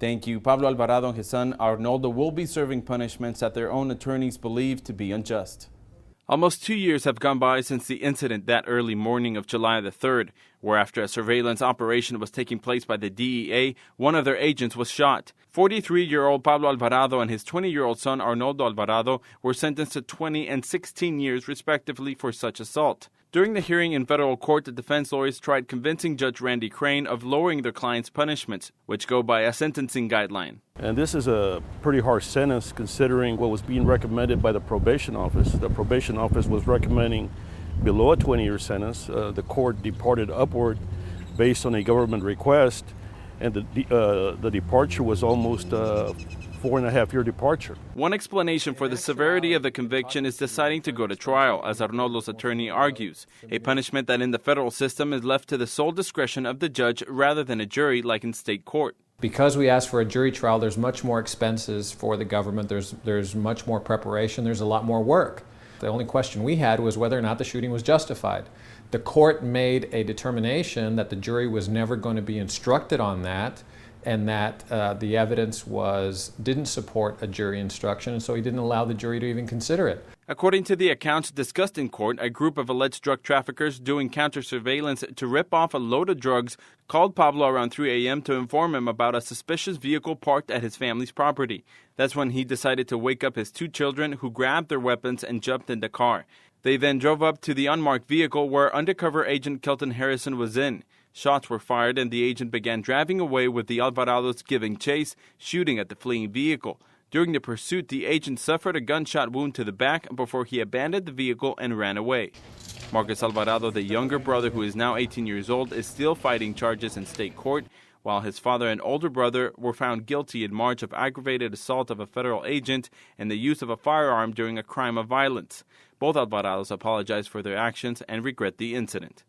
Thank you. Pablo Alvarado and his son Arnoldo will be serving punishments that their own attorneys believe to be unjust. Almost 2 years have gone by since the incident that early morning of July the 3rd, where after a surveillance operation was taking place by the DEA, one of their agents was shot. 43-year-old Pablo Alvarado and his 20-year-old son Arnoldo Alvarado were sentenced to 20 and 16 years respectively for such assault. During the hearing in federal court, the defense lawyers tried convincing Judge Randy Crane of lowering their clients' punishments, which go by a sentencing guideline. And this is a pretty harsh sentence considering what was being recommended by the probation office. The probation office was recommending below a 20-year sentence. The court departed upward based on a government request, and the departure was almost 4.5-year departure. One explanation for the severity of the conviction is deciding to go to trial, as Arnoldo's attorney argues, a punishment that in the federal system is left to the sole discretion of the judge rather than a jury like in state court. Because we asked for a jury trial, there's much more expenses for the government, there's much more preparation, there's a lot more work. The only question we had was whether or not the shooting was justified. The court made a determination that the jury was never going to be instructed on that, and that the evidence didn't support a jury instruction, and so he didn't allow the jury to even consider it. According to the accounts discussed in court, a group of alleged drug traffickers doing counter-surveillance to rip off a load of drugs called Pablo around 3 a.m. to inform him about a suspicious vehicle parked at his family's property. That's when he decided to wake up his 2 children, who grabbed their weapons and jumped in the car. They then drove up to the unmarked vehicle where undercover agent Kelton Harrison was in. Shots were fired and the agent began driving away with the Alvarados giving chase, shooting at the fleeing vehicle. During the pursuit, the agent suffered a gunshot wound to the back before he abandoned the vehicle and ran away. Marcus Alvarado, the younger brother who is now 18 years old, is still fighting charges in state court, while his father and older brother were found guilty in March of aggravated assault of a federal agent and the use of a firearm during a crime of violence. Both Alvarados apologized for their actions and regret the incident.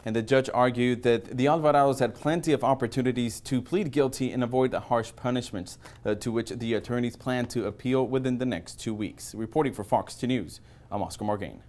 And the judge argued that the Alvarados had plenty of opportunities to plead guilty and avoid the harsh punishments, to which the attorneys plan to appeal within the next 2 weeks. Reporting for Fox 2 News, I'm Oscar Margain.